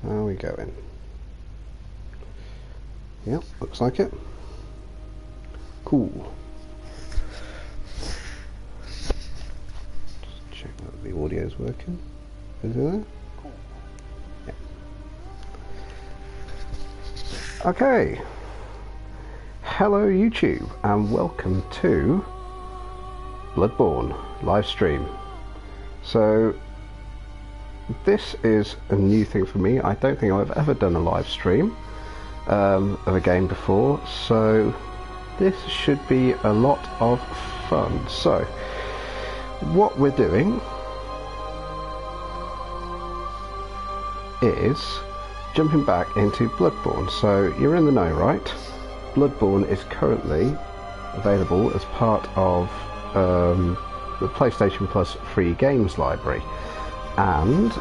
How are we going? Yep, looks like it. Cool. Just check that the audio's working. Is it there? Yeah. Okay. Hello YouTube and welcome to Bloodborne Livestream. So this is a new thing for me. I don't think I've ever done a live stream of a game before, so this should be a lot of fun. So what we're doing is jumping back into Bloodborne. So you're in the know, right? Bloodborne is currently available as part of the PlayStation Plus free games library. And do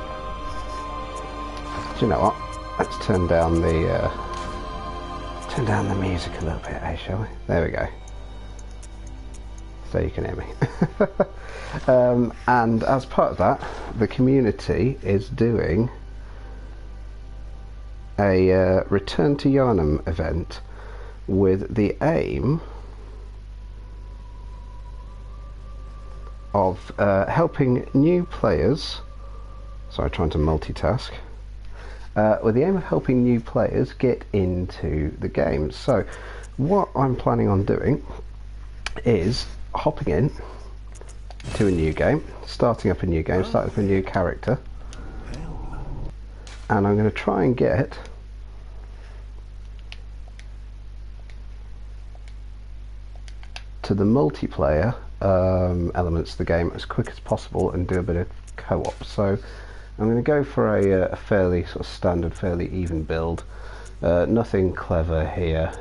you know what? Let's turn down the music a little bit, shall we? There we go. So you can hear me. And as part of that, the community is doing a Return to Yarnham event with the aim of helping new players. Sorry, trying to multitask. With the aim of helping new players get into the game. So what I'm planning on doing is hopping in to a new game, starting up a new game, starting up a new character, and I'm going to try and get to the multiplayer elements of the game as quick as possible and do a bit of co-op. So I'm going to go for a fairly sort of standard, fairly even build. Nothing clever here.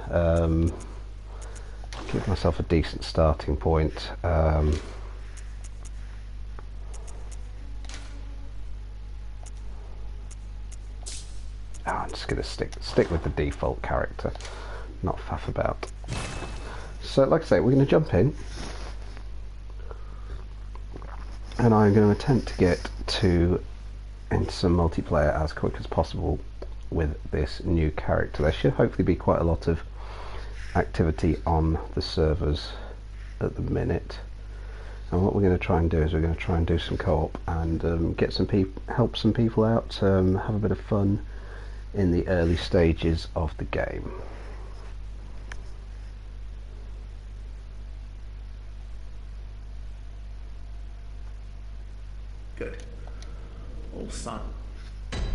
Give myself a decent starting point. I'm just going to stick with the default character, not faff about. So, like I say, we're going to jump in, and I'm going to attempt to get into some multiplayer as quick as possible with this new character. There should hopefully be quite a lot of activity on the servers at the minute, and what we're going to try and do is we're going to try and do some co-op and get some help some people out, have a bit of fun in the early stages of the game. Good. All sun.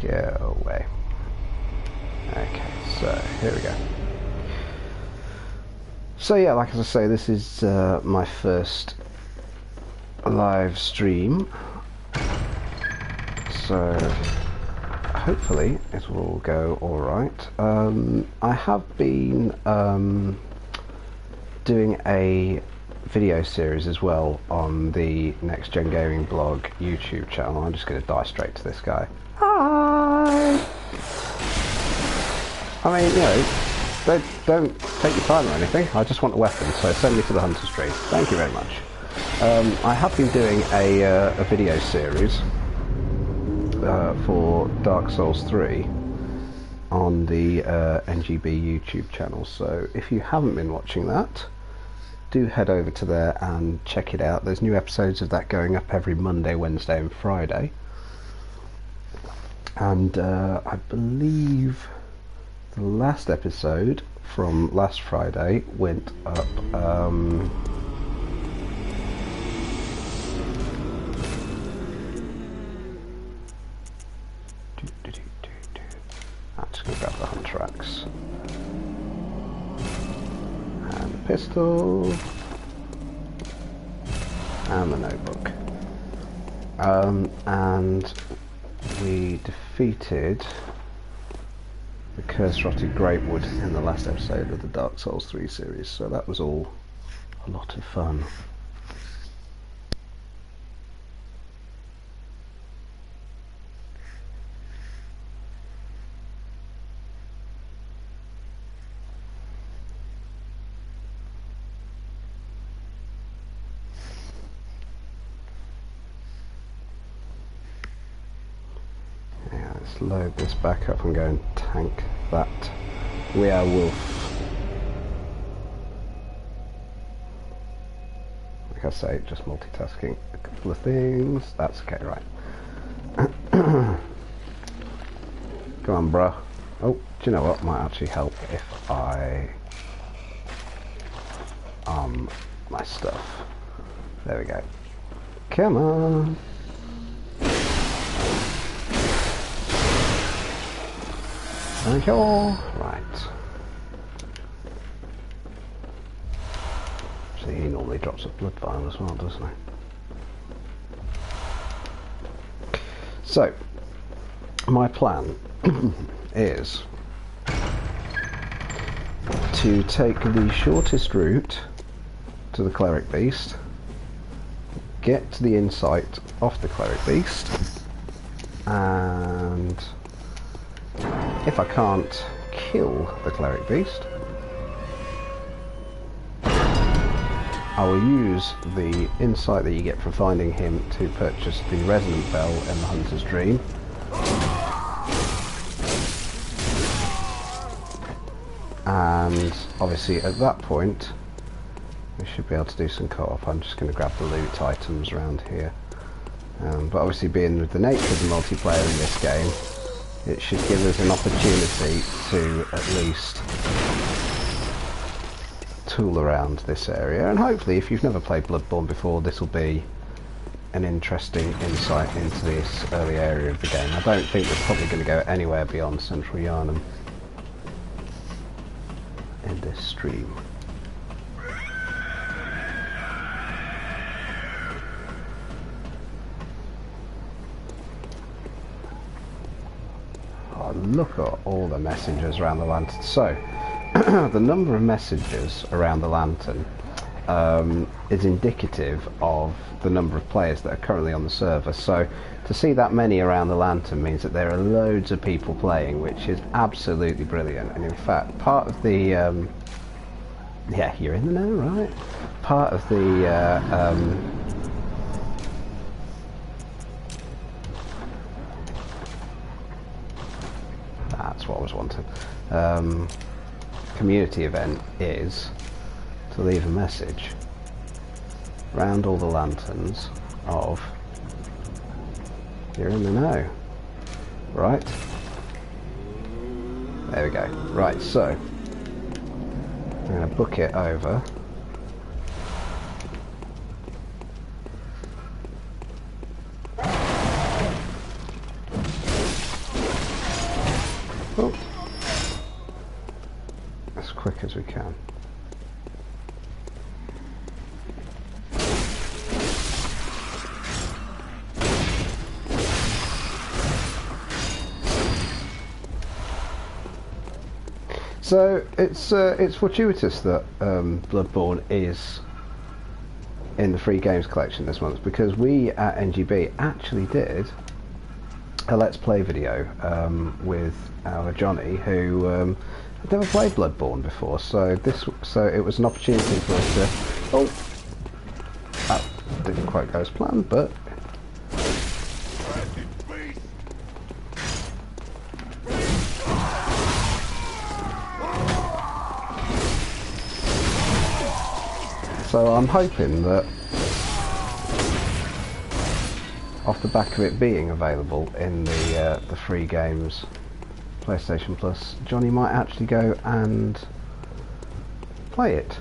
Go away. Okay, so here we go. So yeah, like as I say, this is my first live stream. So hopefully it will go alright. I have been doing a video series as well on the Next Gen Gaming blog YouTube channel. I'm just going to dive straight to this guy. Hi! I mean, you know, don't take your time or anything. I just want a weapon, so send me to the Hunter's Tree. Thank you very much. I have been doing a video series for Dark Souls 3 on the NGB YouTube channel, so if you haven't been watching that, do head over to there and check it out. There's new episodes of that going up every Monday, Wednesday and Friday, and I believe the last episode from last Friday went up I'm just going to grab the hunter axe and the pistol and the notebook, and we defeated the curse-rotted Greatwood in the last episode of the Dark Souls 3 series, so that was all a lot of fun. load this back up and go and tank that werewolf. Like I say, just multitasking a couple of things. That's okay, right. Come on, bruh. Oh, do you know what? Might actually help if I my stuff. There we go. Come on. Thank you all. Right. See, he normally drops a blood vial as well, doesn't he? So, my plan is to take the shortest route to the cleric beast, get the insight off the cleric beast, and if I can't kill the cleric beast, I will use the insight that you get from finding him to purchase the resonant bell in the hunter's dream. And obviously at that point we should be able to do some co-op. I'm just going to grab the loot items around here. But obviously, being with the nature of the multiplayer in this game, it should give us an opportunity to at least tool around this area. And hopefully, if you've never played Bloodborne before, this will be an interesting insight into this early area of the game. I don't think we're probably going to go anywhere beyond Central Yarnham in this stream. Look at all the messages around the lantern. So, the number of messages around the lantern is indicative of the number of players that are currently on the server. So, to see that many around the lantern means that there are loads of people playing, which is absolutely brilliant. And in fact, part of the yeah, you're in the know, right? Part of the that's what I was wanting. Community event is to leave a message around all the lanterns of you're in the know. Right? There we go. Right, so I'm going to book it over. Oh. As quick as we can. So it's fortuitous that Bloodborne is in the free games collection this month, because we at NGB actually did a Let's Play video with our Johnny, who had never played Bloodborne before. So it was an opportunity for us to. Oh, that didn't quite go as planned, but. So I'm hoping that off the back of it being available in the free games PlayStation Plus, Johnny might actually go and play it.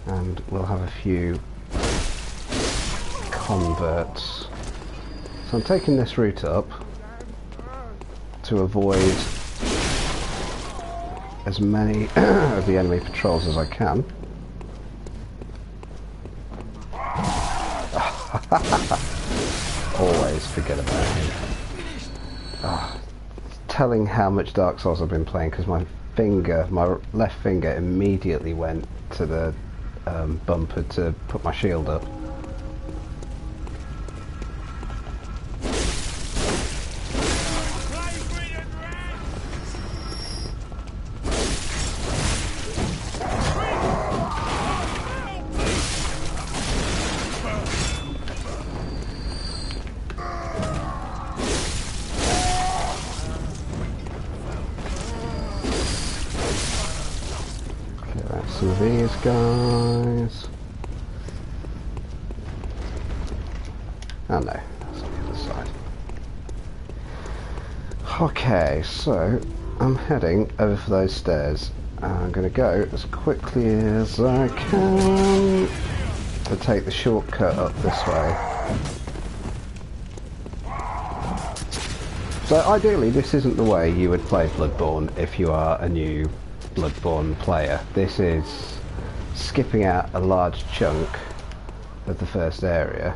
And we'll have a few converts. So I'm taking this route up to avoid as many of the enemy patrols as I can. Always forget about him. Telling how much Dark Souls I've been playing, because my left finger immediately went to the bumper to put my shield up. some of these guys. Oh no, that's on the other side. Okay, so I'm heading over for those stairs. I'm going to go as quickly as I can to take the shortcut up this way. So ideally this isn't the way you would play Bloodborne if you are a new Bloodborne player. This is skipping out a large chunk of the first area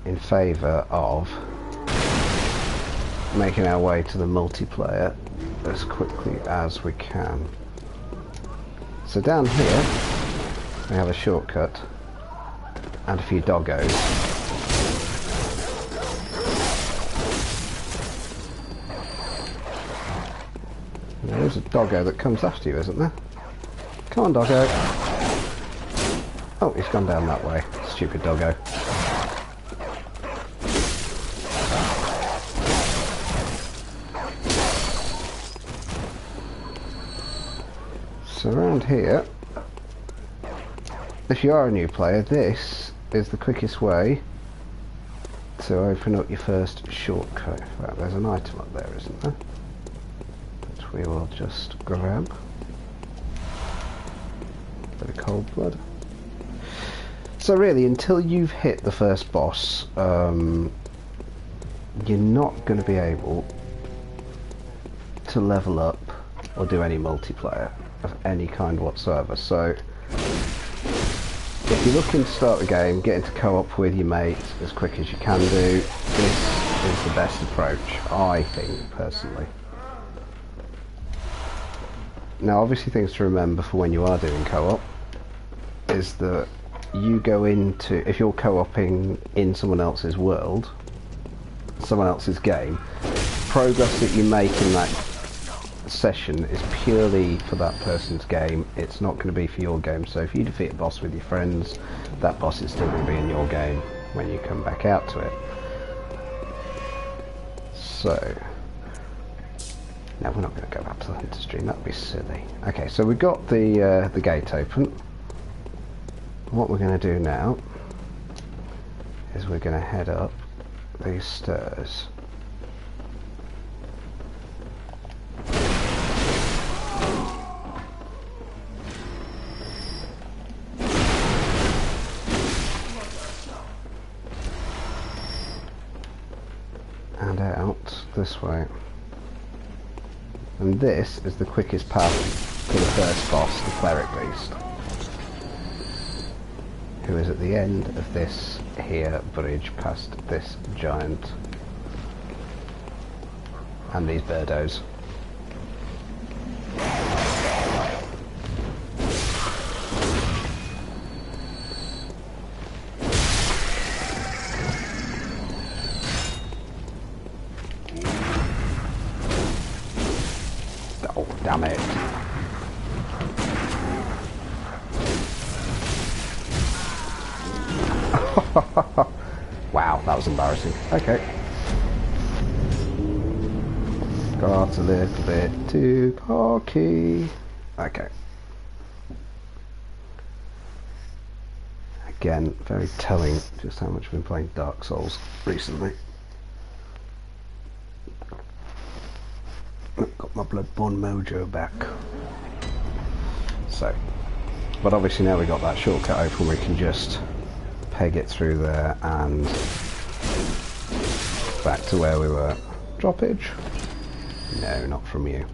in favour of making our way to the multiplayer as quickly as we can. So down here we have a shortcut and a few doggos. There's a doggo that comes after you, isn't there? Come on, doggo. Oh, he's gone down that way. Stupid doggo. So around here, if you are a new player, this is the quickest way to open up your first shortcut. In fact, there's an item up there, isn't there? Which we will just grab. Bit of cold blood. So really, until you've hit the first boss, you're not going to be able to level up or do any multiplayer of any kind whatsoever. So if you're looking to start the game, get into co-op with your mates as quick as you can do, this is the best approach, I think, personally. Now obviously things to remember for when you are doing co-op is that you go into, if you're co-oping in someone else's world, someone else's game, progress that you make in that session is purely for that person's game. It's not going to be for your game. So if you defeat a boss with your friends, that boss is still going to be in your game when you come back out to it. So now we're not going to go back to the hunter stream, that would be silly. Okay, so we've got the gate open. What we're going to do now is we're going to head up these stairs. And out this way. And this is the quickest path to the first boss, the cleric beast, who is at the end of this here bridge past this giant and these birdos. Oh, damn it. Wow, that was embarrassing. Okay. Got a little bit too cocky. Okay. Again, very telling just how much I've been playing Dark Souls recently. Got my Bloodborne mojo back. So, but obviously now we got that shortcut open, we can just peg it through there and back to where we were. Droppage? No, not from you.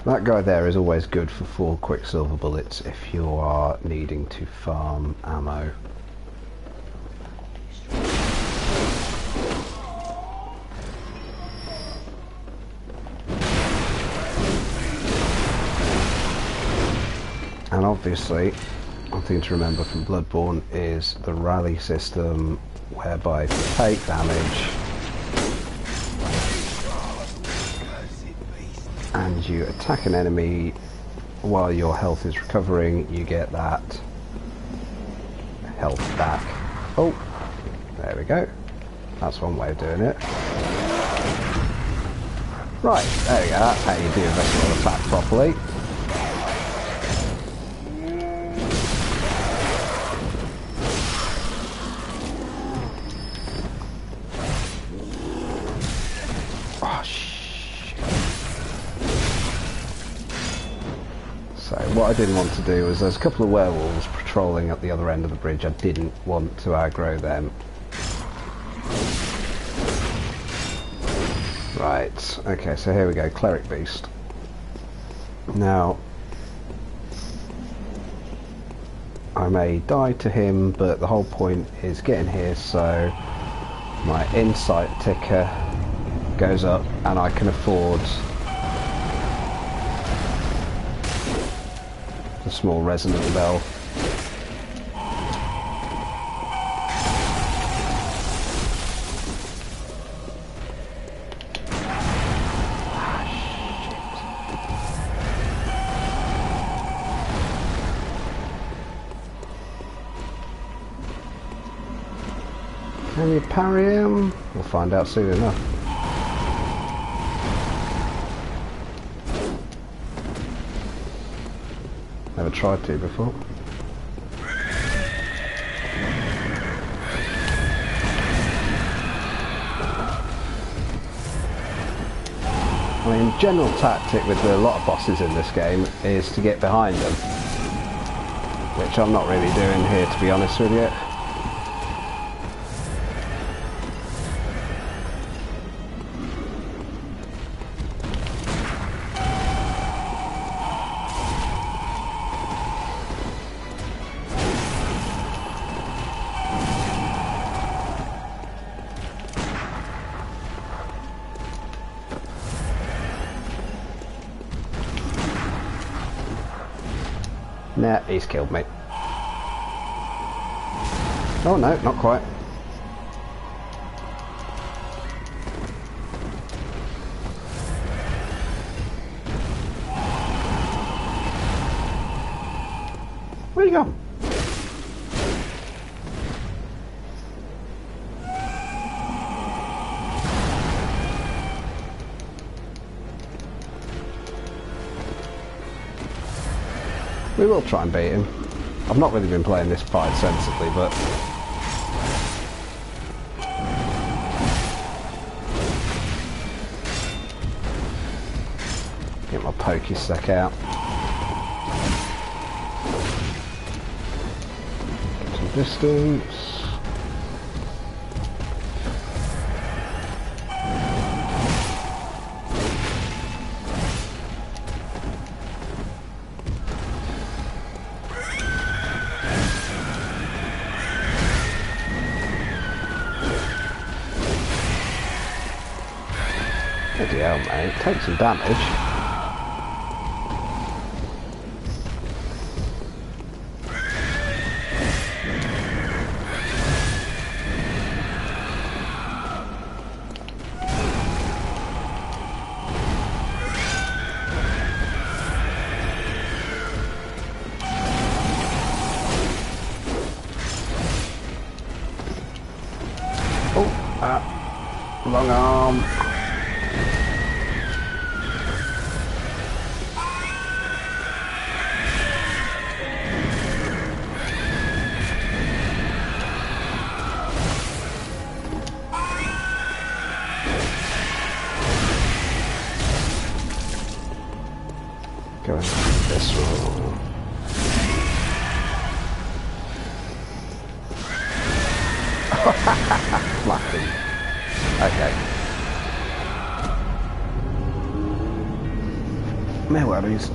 That guy there is always good for 4 quicksilver bullets if you are needing to farm ammo. And obviously, one thing to remember from Bloodborne is the rally system, whereby if you take damage and you attack an enemy while your health is recovering, you get that health back. Oh, there we go. That's one way of doing it. Right, there we go. That's how you do a visceral attack properly. Oh, shit. So what I didn't want to do was there's a couple of werewolves patrolling at the other end of the bridge. I didn't want to aggro them. Right, okay, so here we go, Cleric Beast. Now, I may die to him, but the whole point is getting here so my insight ticker goes up and I can afford the small resonant bell. Can you parry him? We'll find out soon enough. Never tried to before. I mean, general tactic with a lot of bosses in this game is to get behind them, which I'm not really doing here, to be honest with you. Nah, he's killed me. Oh no, not quite. Where you gone? We will try and beat him. I've not really been playing this fight sensibly, but get my pokey stick out. Get some distance. Bloody hell, mate. Take some damage. Oh, long arm. Going this roll. Fluffy. Okay. No worries.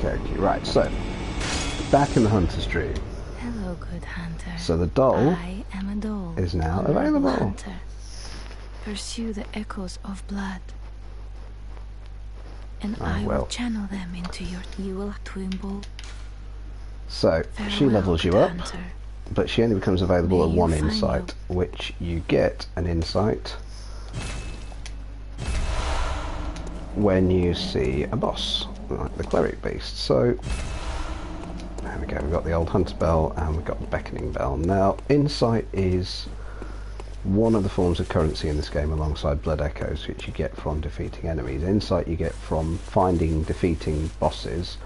Okay, right, so back in the Hunter's Dream. Hello, good hunter. So the doll I am a doll is now honorable available. Hunter. Pursue the echoes of blood, and I well. will channel them into your. You will twimble. So she Farewell, levels you good up, hunter. but she only becomes available May at you one find insight, which you get an insight when you see a boss, like the cleric beast. So there we go, we've got the old hunter bell and we've got the beckoning bell. Now insight is one of the forms of currency in this game alongside blood echoes, which you get from defeating enemies. Insight you get from defeating bosses,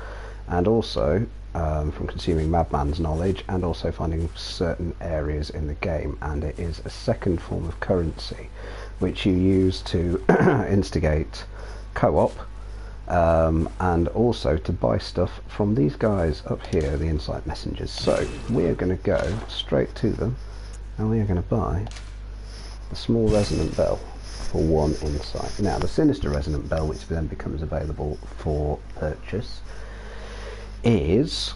and also from consuming Madman's knowledge, and also finding certain areas in the game. And it is a second form of currency which you use to instigate co-op, and also to buy stuff from these guys up here, the Insight Messengers. So we are going to go straight to them and we are going to buy the small resonant bell for 1 insight. Now the sinister resonant bell, which then becomes available for purchase, is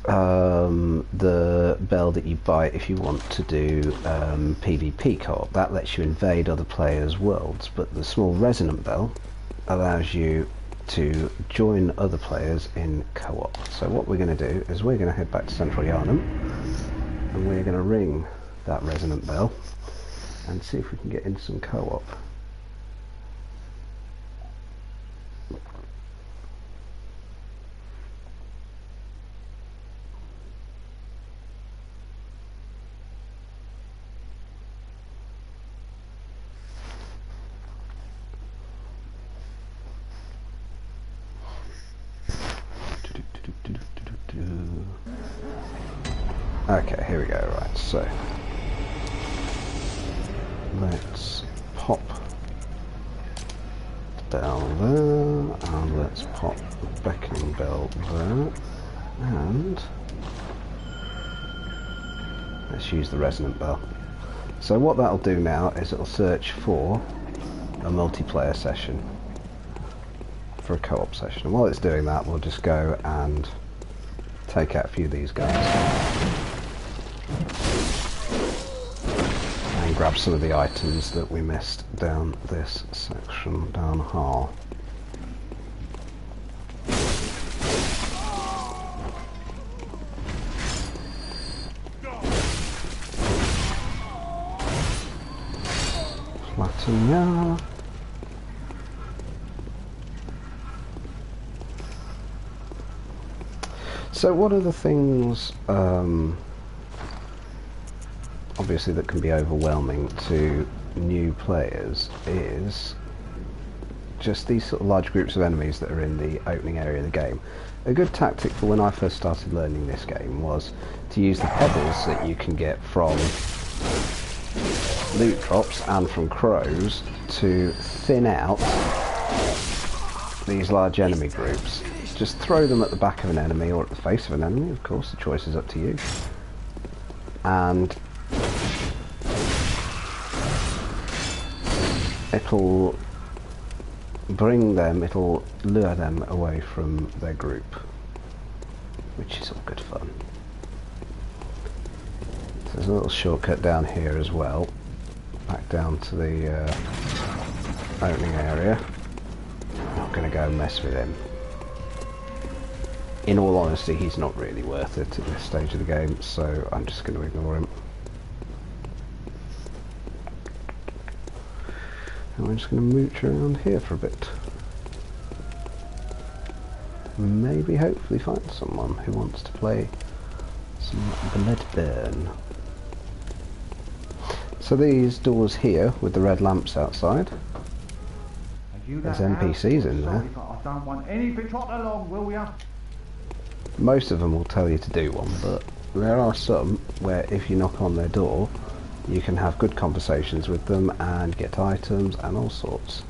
the bell that you buy if you want to do PvP co-op. That lets you invade other players' worlds, but the small resonant bell allows you to join other players in co-op. So what we're going to do is we're going to head back to Central Yarnham and we're going to ring that resonant bell and see if we can get into some co-op. Okay, here we go. Right, so let's pop the bell there, and let's pop the beckoning bell there, and let's use the resonant bell. So what that'll do now is it'll search for a multiplayer session, for a co-op session, and while it's doing that we'll just go and take out a few of these guys and grab some of the items that we missed down this section down here. Flatten, yeah. So one of the things, obviously, that can be overwhelming to new players is just these sort of large groups of enemies that are in the opening area of the game. A good tactic for when I first started learning this game was to use the pebbles that you can get from loot drops and from crows to thin out these large enemy groups. Just throw them at the back of an enemy or at the face of an enemy, of course, the choice is up to you. And it'll lure them away from their group, which is all good fun. So there's a little shortcut down here as well, back down to the opening area. I'm not going to go and mess with him. In all honesty, he's not really worth it at this stage of the game, so I'm just going to ignore him. And we're just going to mooch around here for a bit. Maybe, hopefully, find someone who wants to play some Bloodburn. So these doors here with the red lamps outside, there's NPCs in there. I don't want anything trot along, will ya? Most of them will tell you to do one, but there are some where if you knock on their door you can have good conversations with them and get items and all sorts.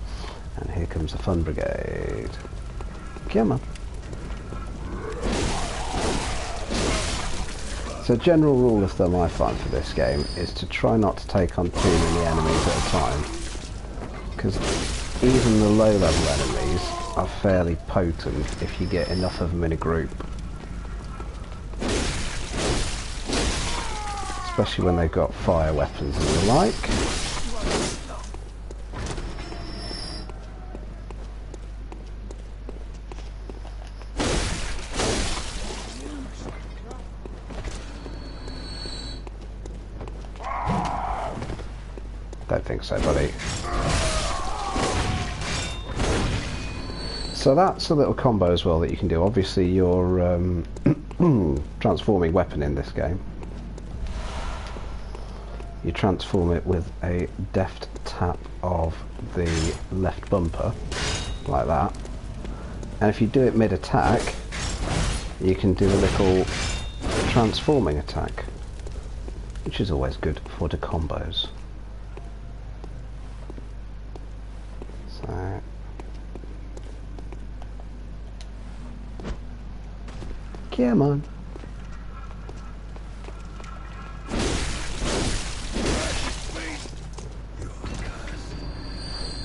And here comes the Fun Brigade. Come on. So general rule of thumb I find for this game is to try not to take on too many enemies at a time, because even the low level enemies are fairly potent if you get enough of them in a group. Especially when they've got fire weapons and the like. don't think so, buddy. So that's a little combo as well that you can do. Obviously your transforming weapon in this game, you transform it with a deft tap of the left bumper, like that. And if you do it mid-attack, you can do a little transforming attack, which is always good for the combos. So come on.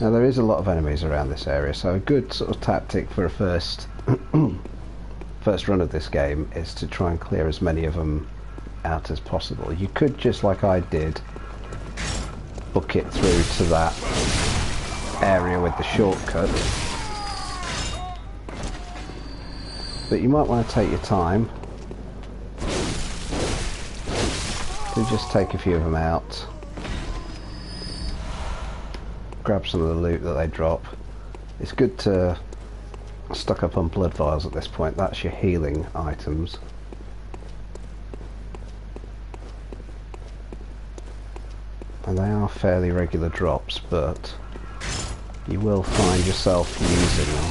Now there is a lot of enemies around this area, so a good sort of tactic for a first run of this game is to try and clear as many of them out as possible. You could, just like I did, book it through to that area with the shortcut, but you might want to take your time to just take a few of them out. Grab some of the loot that they drop. It's good to stock up on blood vials at this point. That's your healing items. And they are fairly regular drops, but you will find yourself using them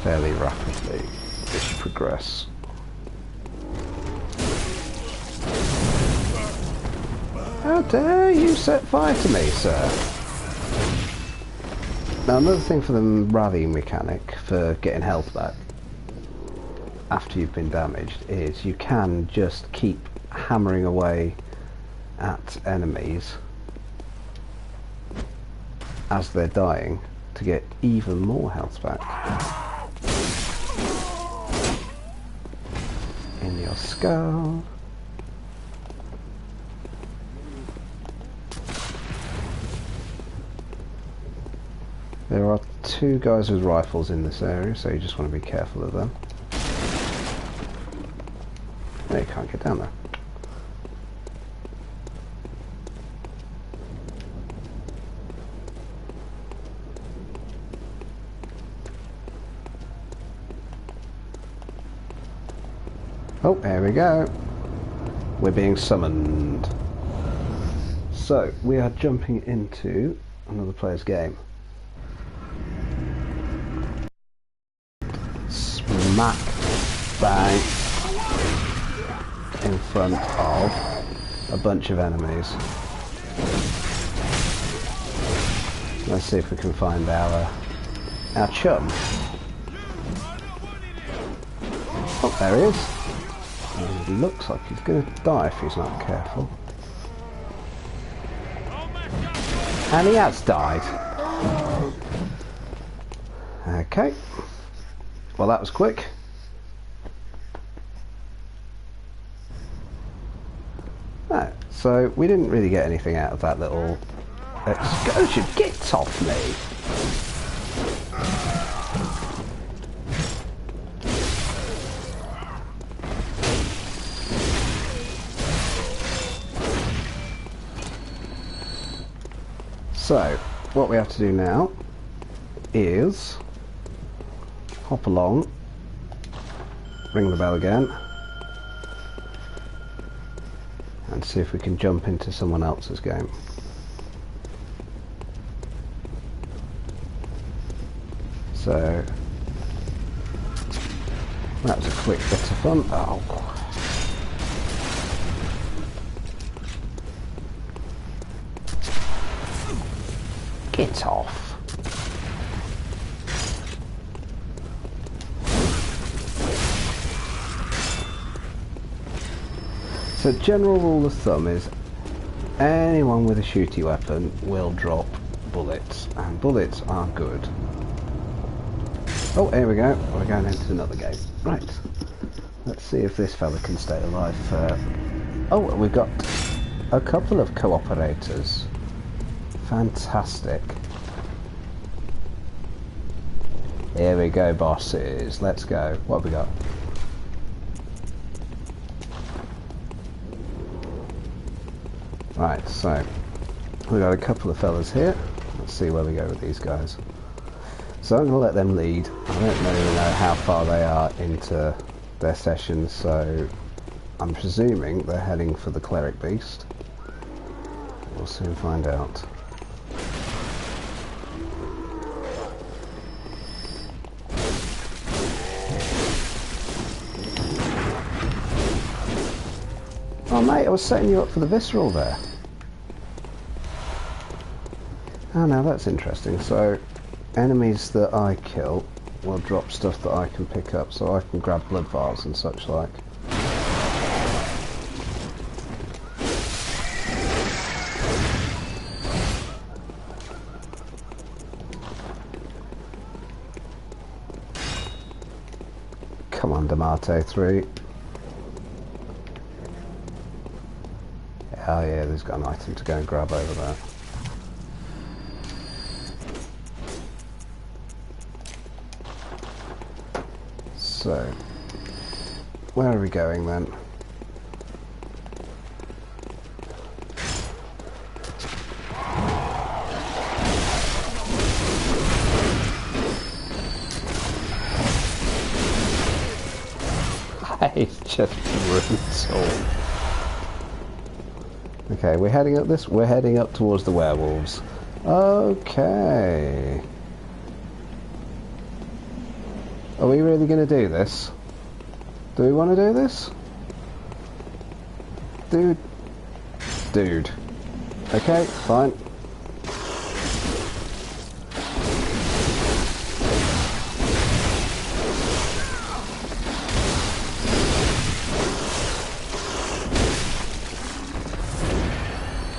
fairly rapidly as you progress. How dare you set fire to me, sir? Now another thing for the rallying mechanic for getting health back after you've been damaged is you can just keep hammering away at enemies as they're dying to get even more health back. In your skull. There are two guys with rifles in this area, so you just want to be careful of them. No, you can't get down there. Oh, there we go. We're being summoned. So, we are jumping into another player's game. Smack bang in front of a bunch of enemies. Let's see if we can find our chum. Oh, there he is. And he looks like he's going to die if he's not careful. And he has died. Okay. Well, that was quick. Right, so we didn't really get anything out of that little excursion. Get off me! So, what we have to do now is hop along, ring the bell again, and see if we can jump into someone else's game. So that was a quick bit of fun. Oh, get off. So general rule of thumb is anyone with a shooty weapon will drop bullets, and bullets are good. Oh, here we go. We're going into another game. Right. Let's see if this fella can stay alive. Oh, we've got a couple of cooperators. Fantastic. Here we go, bosses. Let's go. What have we got? Right, so we've got a couple of fellas here. Let's see where we go with these guys. So I'm going to let them lead. I don't really know how far they are into their sessions, so I'm presuming they're heading for the cleric beast. We'll soon find out. Oh mate, I was setting you up for the visceral there. Oh, now that's interesting. So enemies that I kill will drop stuff that I can pick up, so I can grab blood vials and such like. Come on, D'Amato 3. Oh yeah, there's got an item to go and grab over there. So, where are we going then? It's just brutal. Okay, we're heading up this. We're heading up towards the werewolves. Okay. Are we really going to do this? Do we want to do this? Dude. Okay, fine.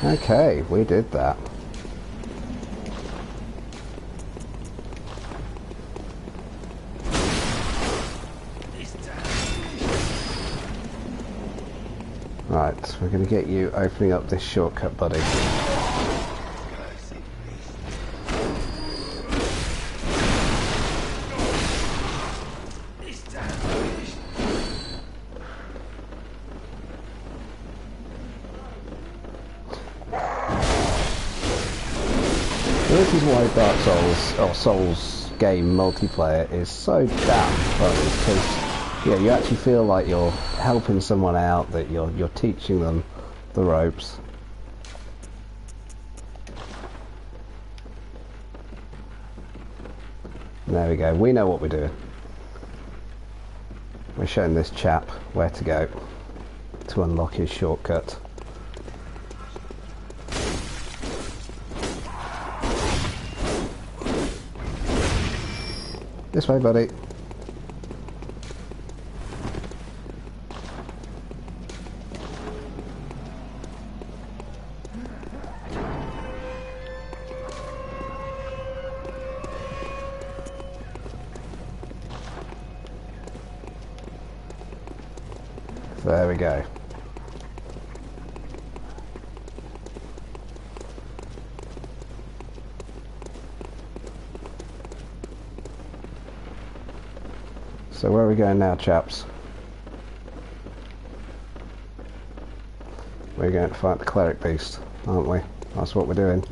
Okay, we did that. Right, we're going to get you opening up this shortcut, buddy. This is why Dark Souls, or Souls game multiplayer is so damn fun, because yeah, you actually feel like you're helping someone out, that you're teaching them the ropes. There we go, we know what we're doing. We're showing this chap where to go to unlock his shortcut. This way, buddy. There we go. So where are we going now, chaps? We're going to fight the cleric beast, aren't we? That's what we're doing.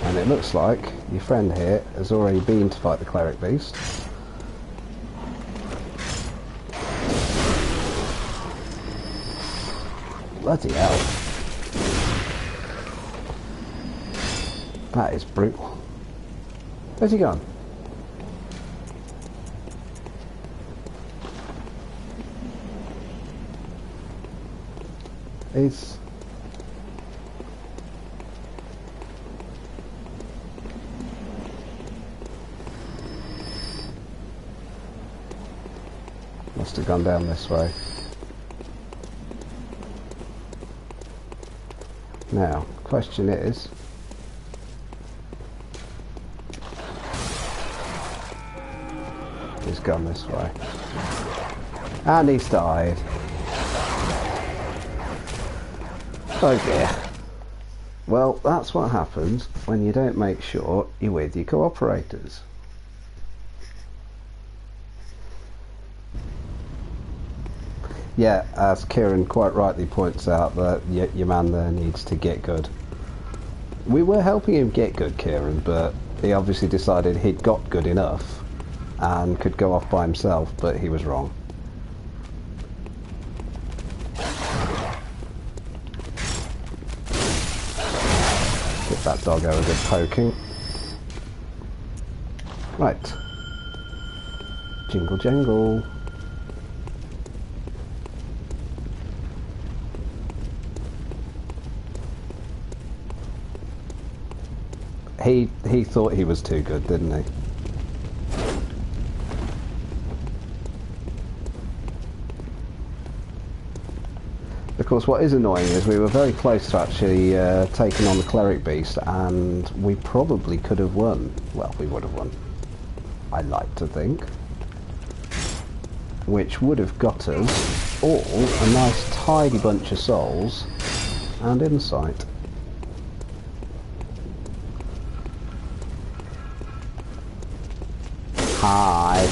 And it looks like your friend here has already been to fight the cleric beast. Bloody hell. That is brutal. Where's he gone? He's... must have gone down this way. Now, question is... he's gone this way. And he's died. Oh dear. Well, that's what happens when you don't make sure you're with your cooperators. Yeah, as Kieran quite rightly points out, that your man there needs to get good. We were helping him get good, Kieran, but he obviously decided he'd got good enough and could go off by himself, but he was wrong. Give that doggo a good poking. Right. Jingle jangle. He thought he was too good, didn't he? Of course, what is annoying is we were very close to actually taking on the cleric beast, and we probably could have won. Well, we would have won, I like to think. Which would have got us all a nice tidy bunch of souls and insight. Hi.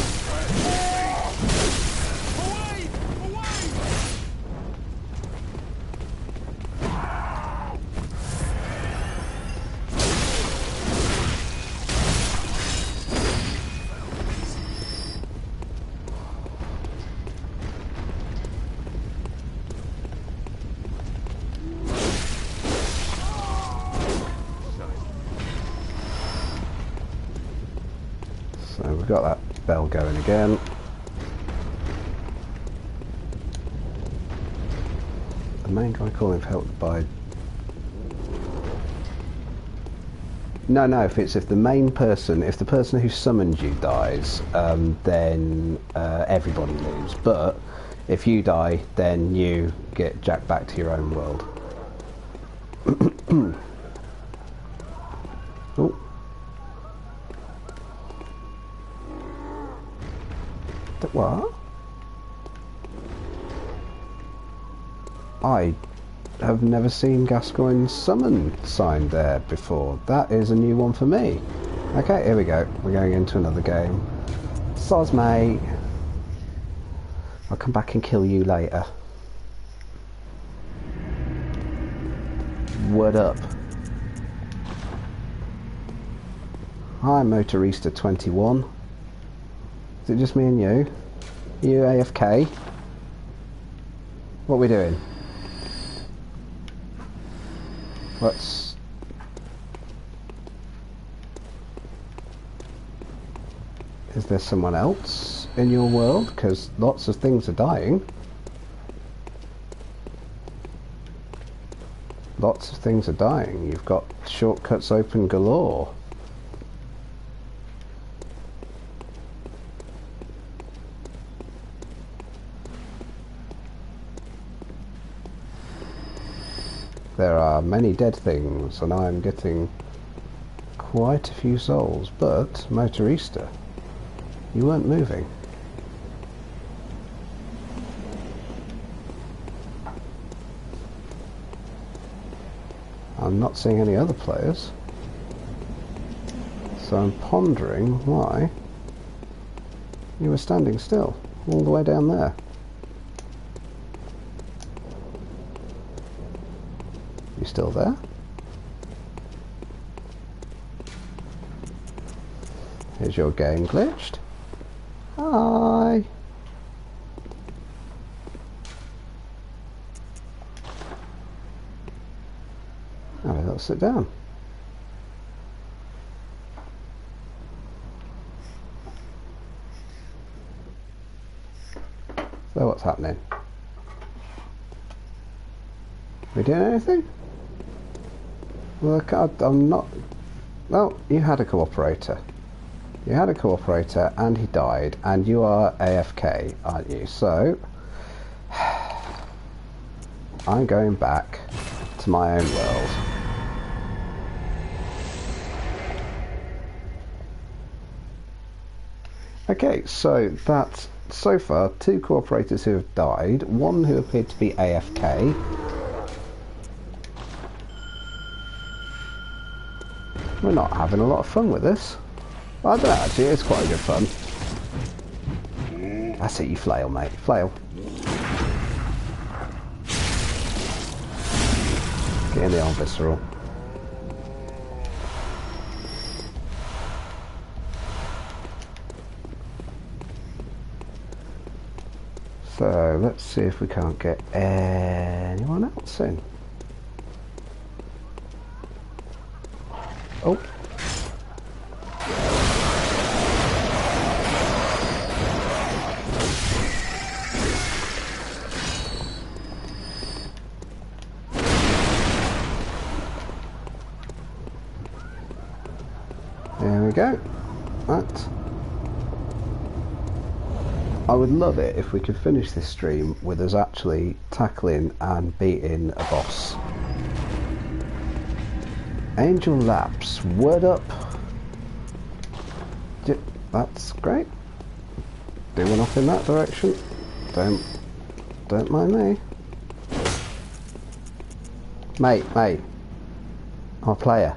So we've got that bell going again. The main guy calling for help by... No, if the main person, if the person who summoned you dies, then everybody leaves. But if you die, then you get jacked back to your own world. Oh. What? I have never seen Gascoigne's summon sign there before. That is a new one for me. Okay, here we go. We're going into another game. Soz, mate. I'll come back and kill you later. What up? Hi, Motorista 21. Is it just me and you? You AFK? What are we doing? Let's... Is there someone else in your world? Because lots of things are dying. Lots of things are dying. You've got shortcuts open galore. There are many dead things, and I'm getting quite a few souls, but Motorista, you weren't moving. I'm not seeing any other players, so I'm pondering why you were standing still all the way down there. You still there? Is your game glitched? Hi. Oh, let's sit down. So what's happening? We doing anything? Look, I'm not... Well, you had a cooperator. You had a cooperator and he died, and you are AFK, aren't you? So, I'm going back to my own world. Okay, so that's so far 2 cooperators who have died, 1 who appeared to be AFK. We're not having a lot of fun with this. Well, I don't know, actually, it's quite good fun. That's it, you flail, mate. Flail. the old visceral. So let's see if we can't get anyone else in. Oh. There we go. That. I would love it if we could finish this stream with us actually tackling and beating a boss. Angel Labs, word up. That's great. Doing off in that direction. Don't mind me. Mate. I'm a player.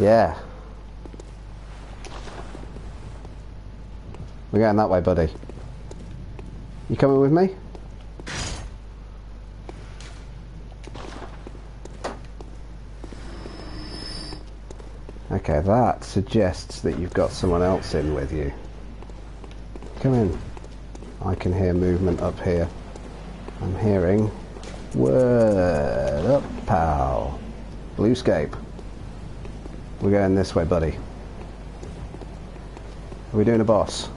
Yeah. We're going that way, buddy. You coming with me? Okay, that suggests that you've got someone else in with you. Come in. I can hear movement up here. I'm hearing... Word up, pal. Bluescape. We're going this way, buddy. Are we doing a boss?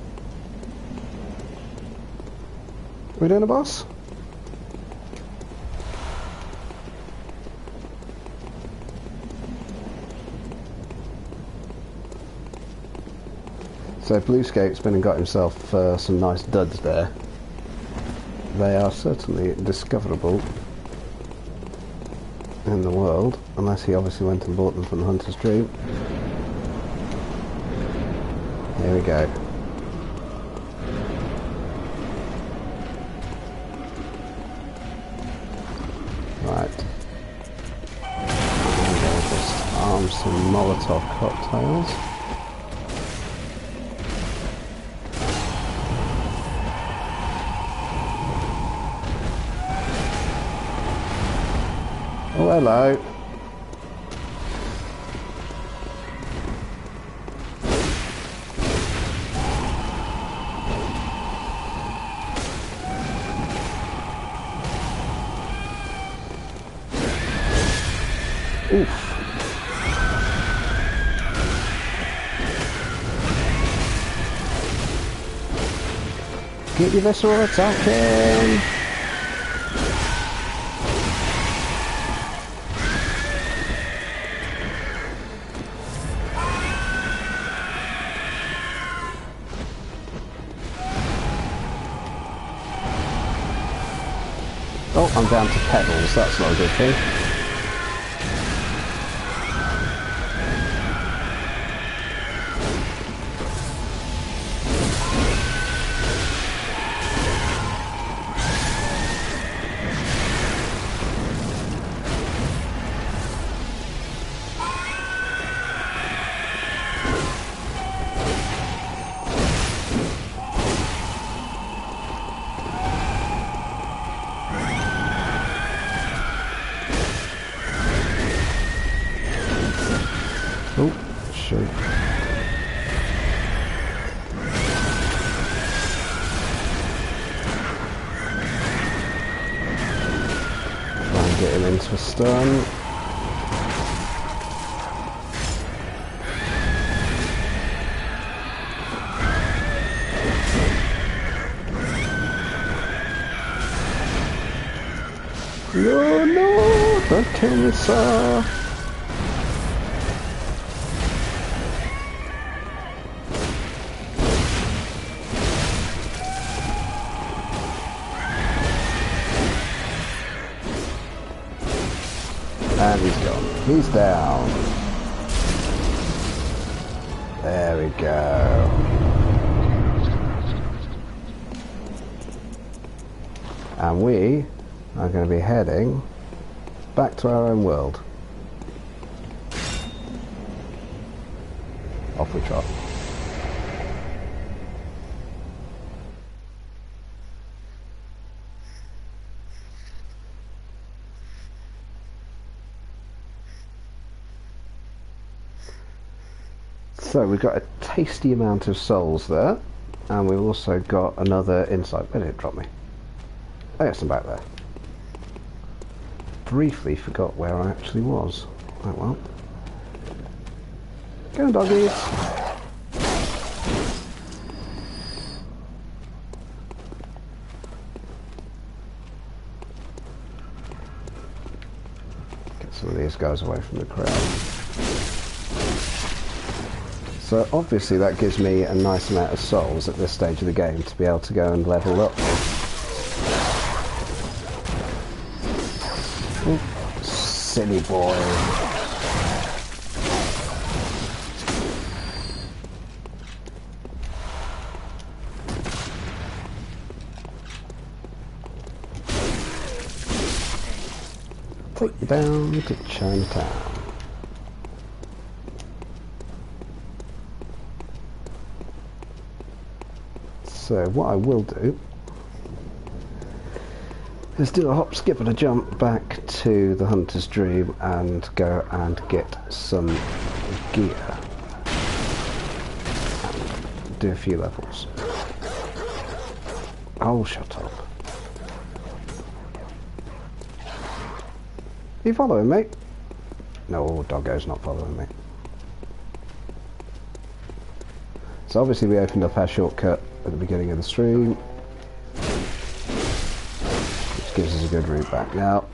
Are we doing a boss? So Bluescape's been and got himself some nice duds there. They are certainly discoverable in the world, unless he obviously went and bought them from the Hunter's Dream. Here we go. Right. And I'll just arm some Molotov cocktails. Oh, hello. Oof. Get your visceral attacking! Oh, I'm down to pedals, that's not a good thing. Oh, shoot. Try and get him into a stun. No, don't kill me, sir. And he's gone. He's down. There we go. And we are going to be heading back to our own world. Off we trot. So we've got a tasty amount of souls there, and we've also got another insight. Where did it drop me? Oh yes, I'm back there. Briefly forgot where I actually was. Oh well. Go on, doggies. Get some of these guys away from the crowd. So obviously that gives me a nice amount of souls at this stage of the game to be able to go and level up. Ooh, silly boy. Take you down to Chinatown. So what I will do is do a hop, skip and a jump back to the Hunter's Dream and go and get some gear and do a few levels. Oh, shut up. Are you following me? No, Doggo's not following me. So obviously we opened up our shortcut at the beginning of the stream, which gives us a good route back. Now,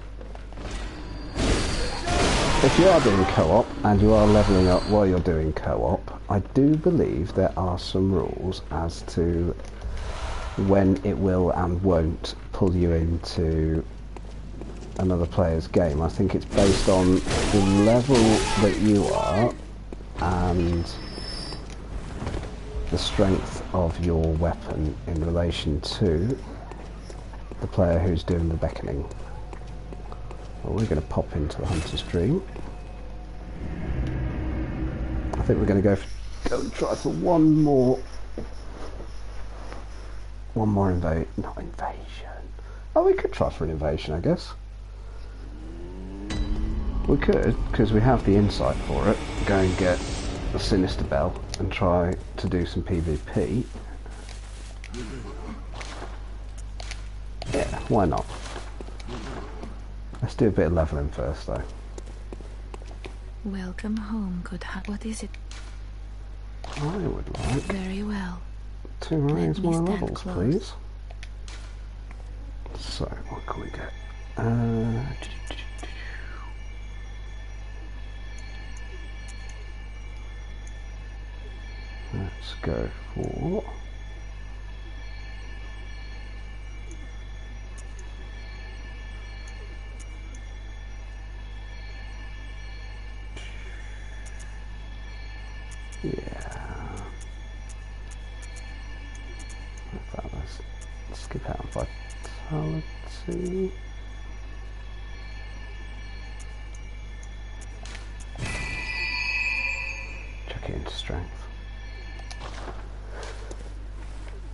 if you are doing co-op and you are levelling up while you're doing co-op, I do believe there are some rules as to when it will and won't pull you into another player's game. I think it's based on the level that you are and the strength of your weapon in relation to the player who's doing the beckoning. Well, we're going to pop into the Hunter's Dream. I think we're going to go and try for one more not invasion. Oh, we could try for an invasion, I guess. We could, because we have the insight for it, go and get a Sinister Bell and try to do some PvP. Yeah, why not? Let's do a bit of leveling first though. Welcome home, good heart. What is it? I would like Very well. to raise me my stand levels, close. please. So, what can we get? Let's go for let's skip out on vitality. Chuck it into strength.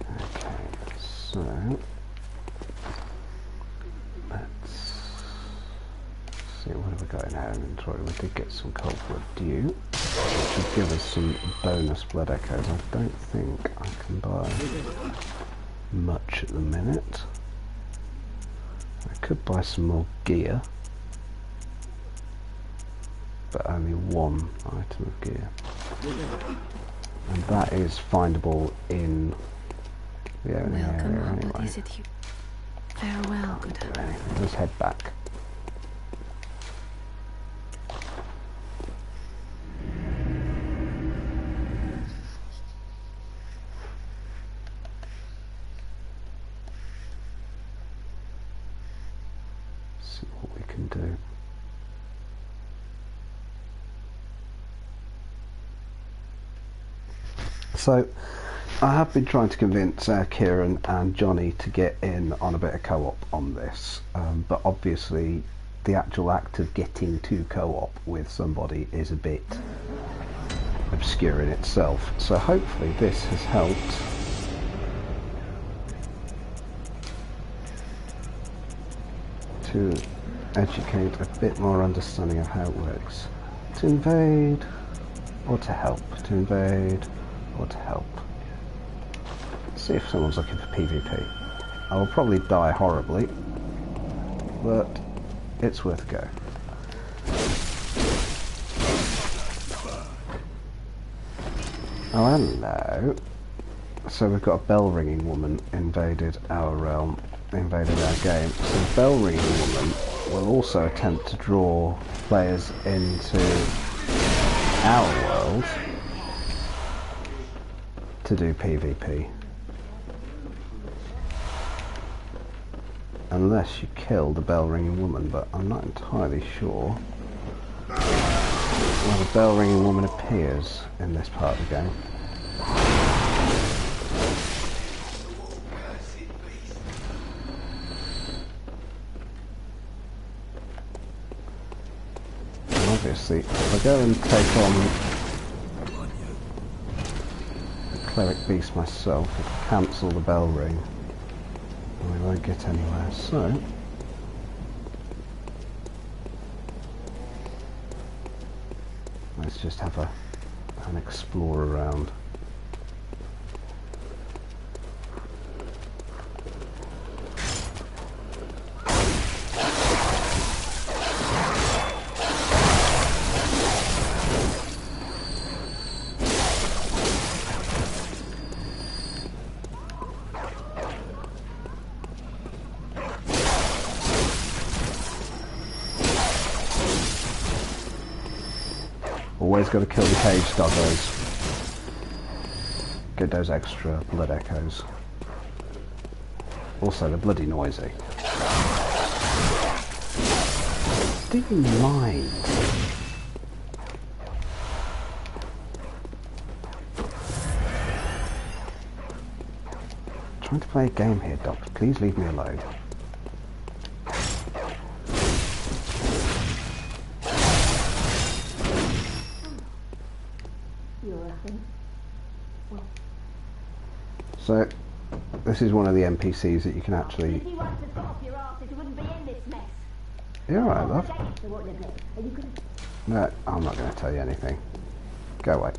Okay, so let's see, what have we got in our inventory? We did get some cold blood dew, which would give us some bonus blood echoes. I don't think I can buy much at the minute. I could buy some more gear, but only one item of gear, and that is findable in the owning area anyway. What is it you? Farewell, good Do anything. Let's head back. See what we can do. So I have been trying to convince Kieran and Johnny to get in on a bit of co-op on this, but obviously the actual act of getting to co-op with somebody is a bit obscure in itself. So hopefully this has helped to educate a bit more understanding of how it works. To invade. or to help, to invade, or to help. Let's see if someone's looking for PvP. I will probably die horribly, but it's worth a go. Oh, hello. So we've got a bell ringing woman invaded our realm, invaded our game. So the bell ringing woman will also attempt to draw players into our world to do PvP. Unless you kill the bell ringing woman, but I'm not entirely sure where the bell ringing woman appears in this part of the game. And obviously, if I go and take on the cleric beast myself, I can cancel the bell ring, and we won't get anywhere. So let's just have an explore around. Always got to kill the cage doggos. Get those extra blood echoes. Also, they're bloody noisy. Do you mind? I'm trying to play a game here, Doctor. Please leave me alone. So, this is one of the NPCs that you can actually... You're alright, love. No, I'm not going to tell you anything. Go away.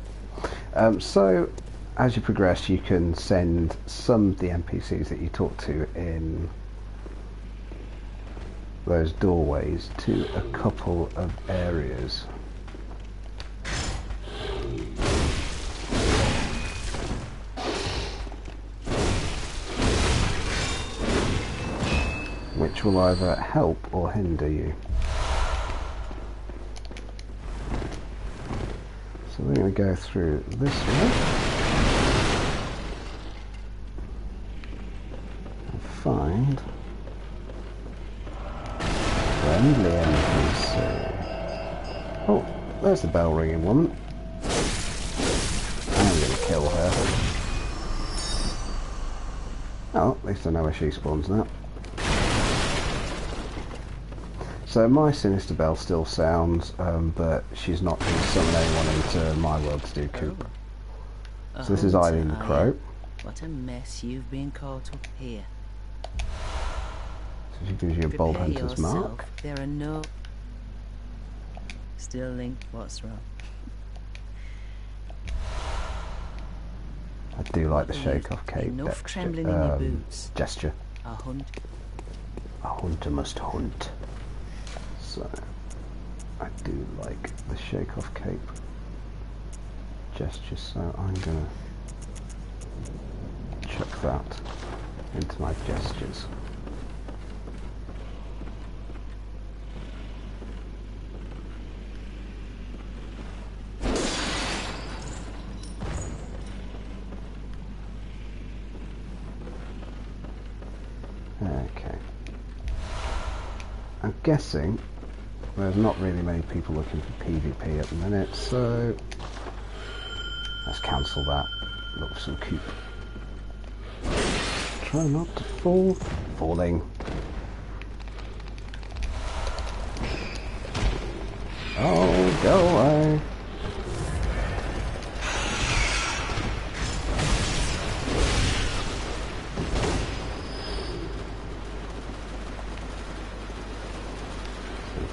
So, as you progress, you can send some of the NPCs that you talk to in those doorways to a couple of areas. Which will either help or hinder you. So we're going to go through this way and find friendly NPC. Oh, there's the bell ringing woman. I'm going to kill her. Oh, at least I know where she spawns now. So my Sinister Bell still sounds, but she's not going to summon anyone into my world to do Coop. So this is Eileen the Crow. What a mess you've been caught up here. So she gives you a Bold Hunter's mark. There are no... Still Link, what's wrong? I do like the shake off cape Enough trembling in your boots. Gesture. A hunt. A hunter must hunt. So, I do like the shake off cape gesture, so I'm going to chuck that into my gestures. Okay. I'm guessing there's not really many people looking for PvP at the minute, so let's cancel that. Look for some Coop. Try not to fall. Falling. Oh, go away.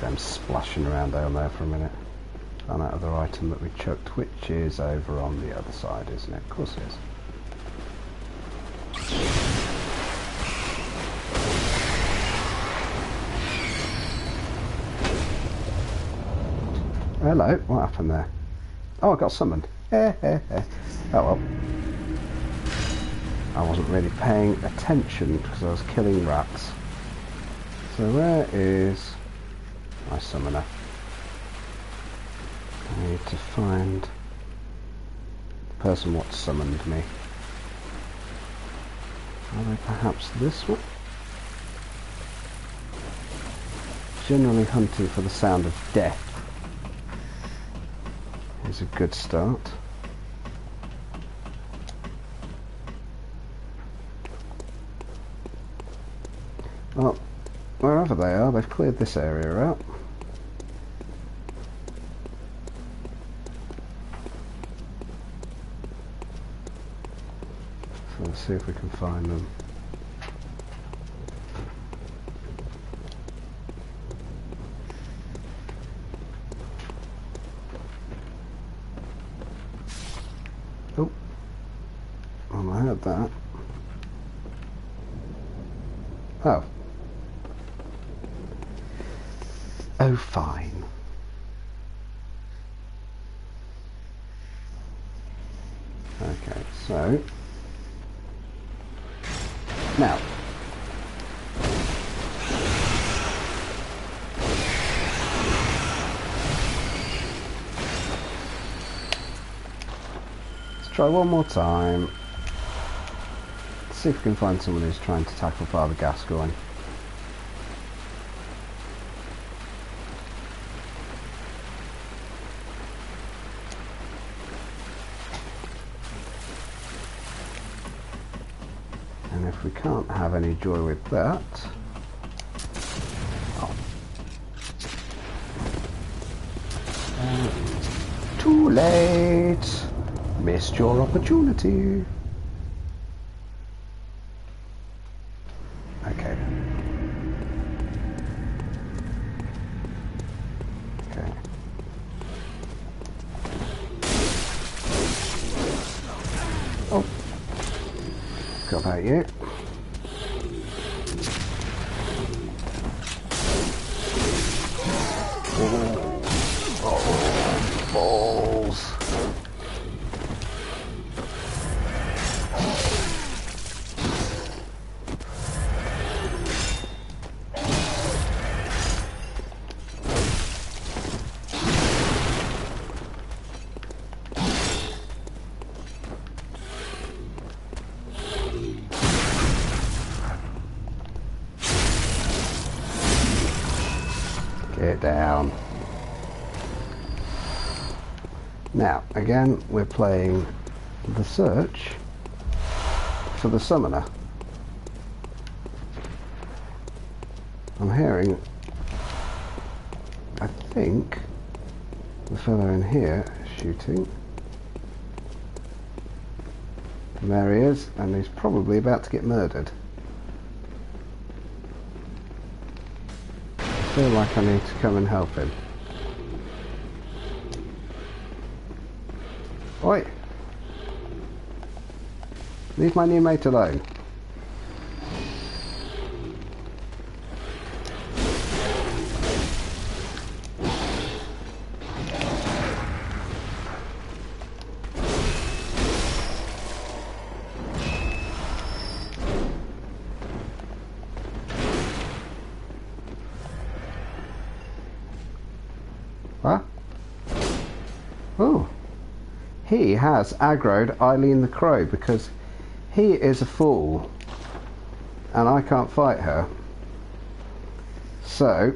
Them splashing around down there for a minute. found that other item that we chucked, which is over on the other side, isn't it? Of course it is. Hello, what happened there? Oh, I got summoned. Oh well. I wasn't really paying attention because I was killing rats. So where is my summoner? I need to find the person what summoned me. Are they perhaps this one? Generally hunting for the sound of death is a good start. Well, wherever they are, they've cleared this area out. So let's see if we can find them. Oh, well, I heard that. Oh. Oh, fine. Okay, so now let's try one more time. Let's see if we can find someone who's trying to tackle Father Gascoigne. And if we can't have any joy with that... Oh. Too late! Missed your opportunity. Okay. Okay. Oh. Got about you. Oh, balls. Get down. Now, again, we're playing the search for the summoner. I'm hearing, I think, the fellow in here shooting. And there he is, and he's probably about to get murdered. I feel like I need to come and help him. Oi! Leave my new mate alone. What? Oh. He has aggroed Eileen the Crow because he is a fool and I can't fight her. So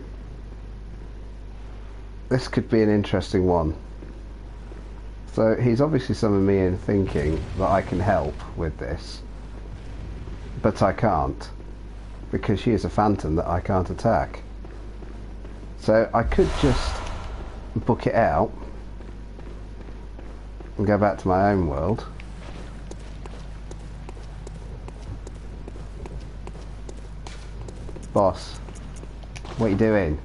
this could be an interesting one. So he's obviously summoned me in thinking that I can help with this, but I can't because she is a phantom that I can't attack. So I could just book it out and go back to my own world. Boss, what are you doing?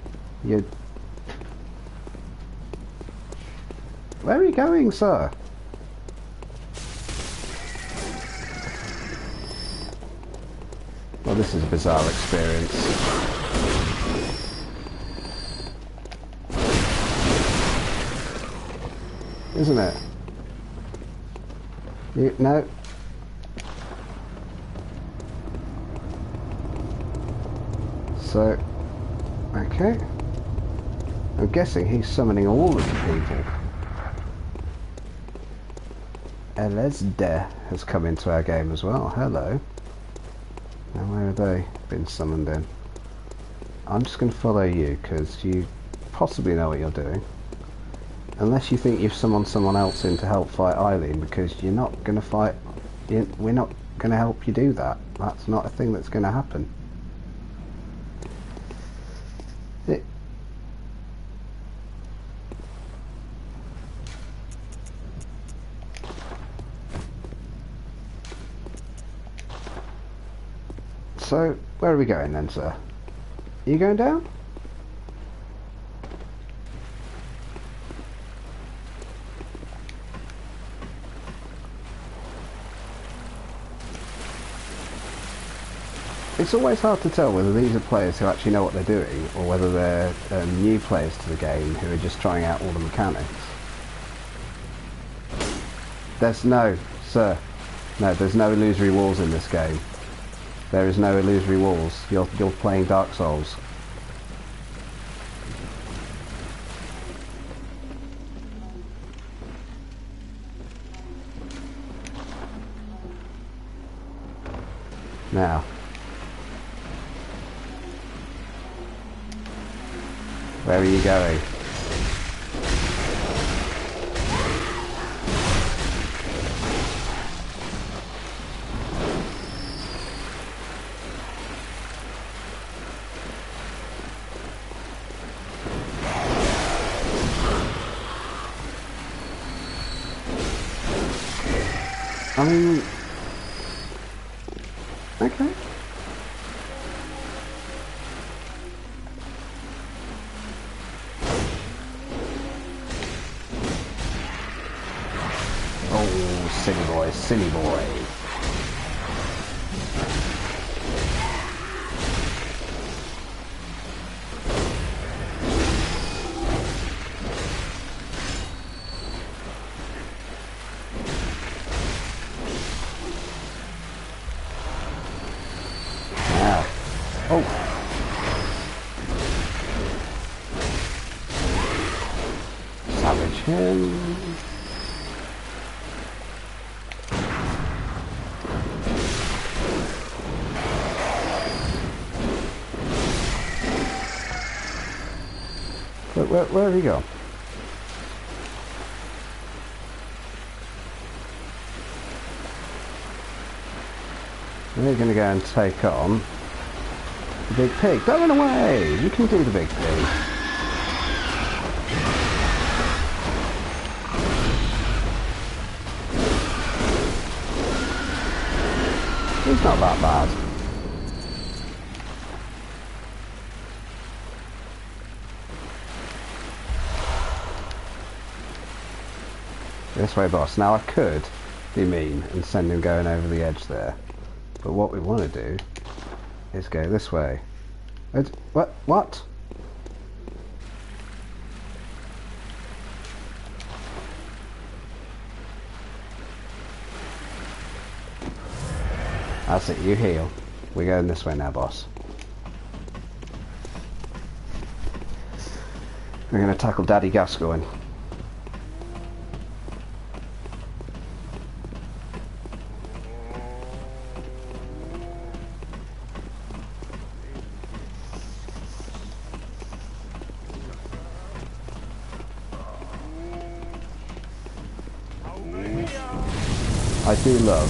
Where are you going, sir? Well, this is a bizarre experience. Isn't it? No. So, okay. I'm guessing he's summoning all of the people. Elesde has come into our game as well. Hello. Now where have they been summoned in? I'm just going to follow you because you possibly know what you're doing. Unless you think you've summoned someone else in to help fight Eileen, because you're not going to fight... We're not going to help you do that. That's not a thing that's going to happen. So, where are we going then, sir? Are you going down? It's always hard to tell whether these are players who actually know what they're doing or whether they're new players to the game who are just trying out all the mechanics. There's no, sir, no, there's no illusory walls in this game. There is no illusory walls. You're playing Dark Souls. Now. Where are you going? I mean, okay. Oh, silly boy, silly boy. Oh. Savage him. Where have you gone? We're going to go and take on the big pig. Don't run away! You can do the big pig. He's not that bad. This way, boss. Now I could be mean and send him going over the edge there. But what we want to do is go this way. What? What? That's it, you heal. We're going this way now, boss. We're going to tackle Daddy Gascoigne. I do love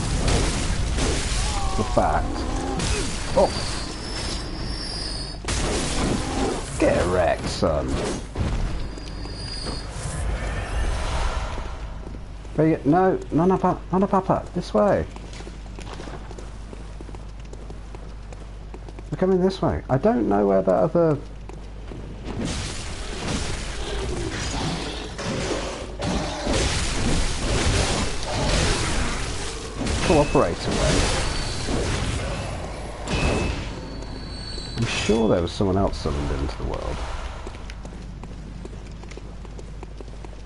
the fact... Oh! Get wrecked, son. No, no, Papa, this way. We're coming this way. I don't know where that other... cooperator went? I'm sure there was someone else summoned into the world.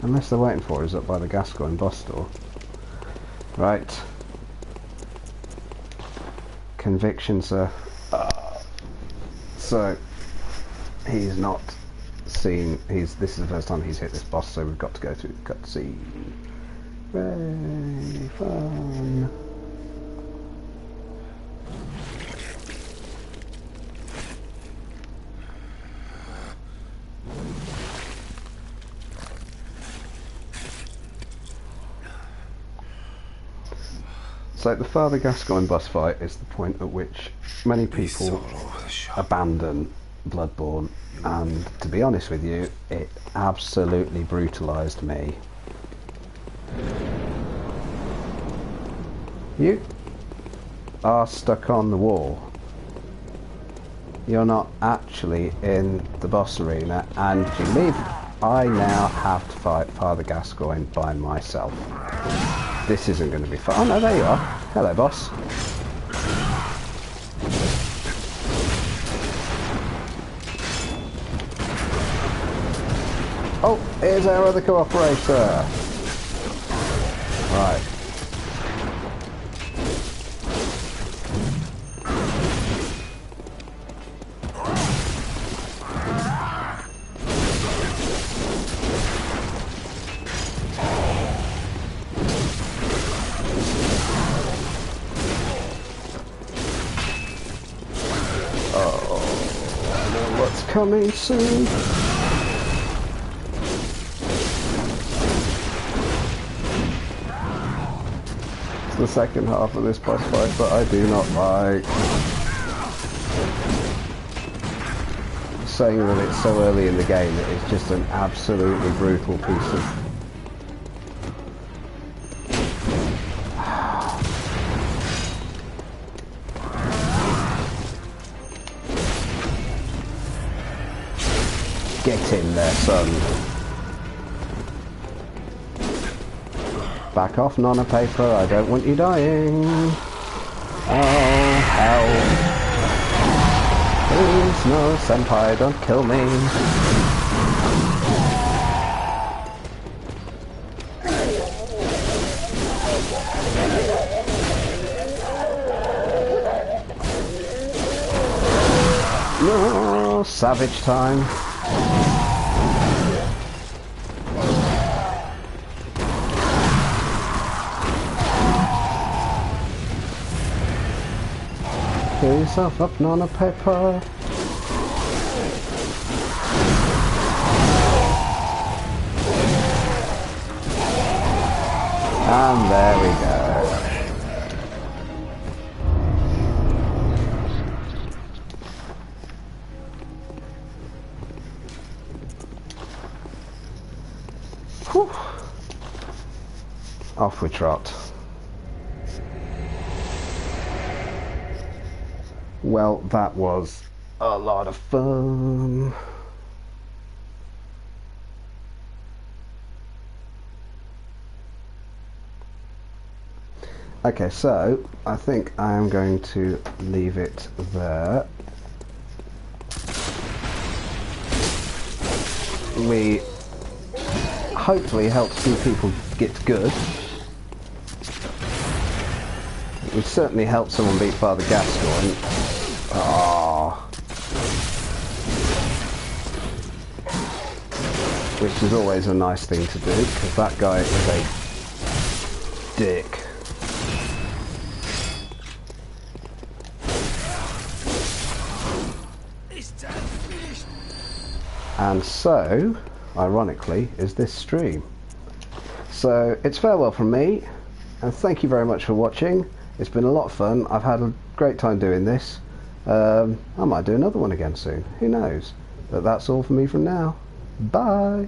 Unless they're waiting for us up by the Gascoigne boss door. Right. Conviction, sir. So he's not seen. This is the first time he's hit this boss, so we've got to go through the cutscene. Very fun. So the Father Gascoigne boss fight is the point at which many people abandon Bloodborne, and to be honest with you, it absolutely brutalised me. You are stuck on the wall. You're not actually in the boss arena, and if you leave, I now have to fight Father Gascoigne by myself. This isn't going to be fun. Oh no, there you are. Hello, boss. Oh, here's our other cooperator. Right. Coming soon. It's the second half of this boss fight that I do not like. Saying that it's so early in the game, it is just an absolutely brutal piece of... Get in there, son. Back off, Nonna Paper. I don't want you dying. Oh, hell. Please, no, Senpai, don't kill me. No, savage time. Pull yourself up, Nonna Pepper. And there we go. Whew. Off we trot. Well, that was a lot of fun. Okay, so I think I am going to leave it there. We hopefully helped some people get good. We certainly helped someone beat Father Gascoigne. Ah, which is always a nice thing to do, because that guy is a dick. And so, ironically, is this stream. So, it's farewell from me, and thank you very much for watching. It's been a lot of fun. I've had a great time doing this. I might do another one again soon. Who knows? But that's all for me from now. Bye.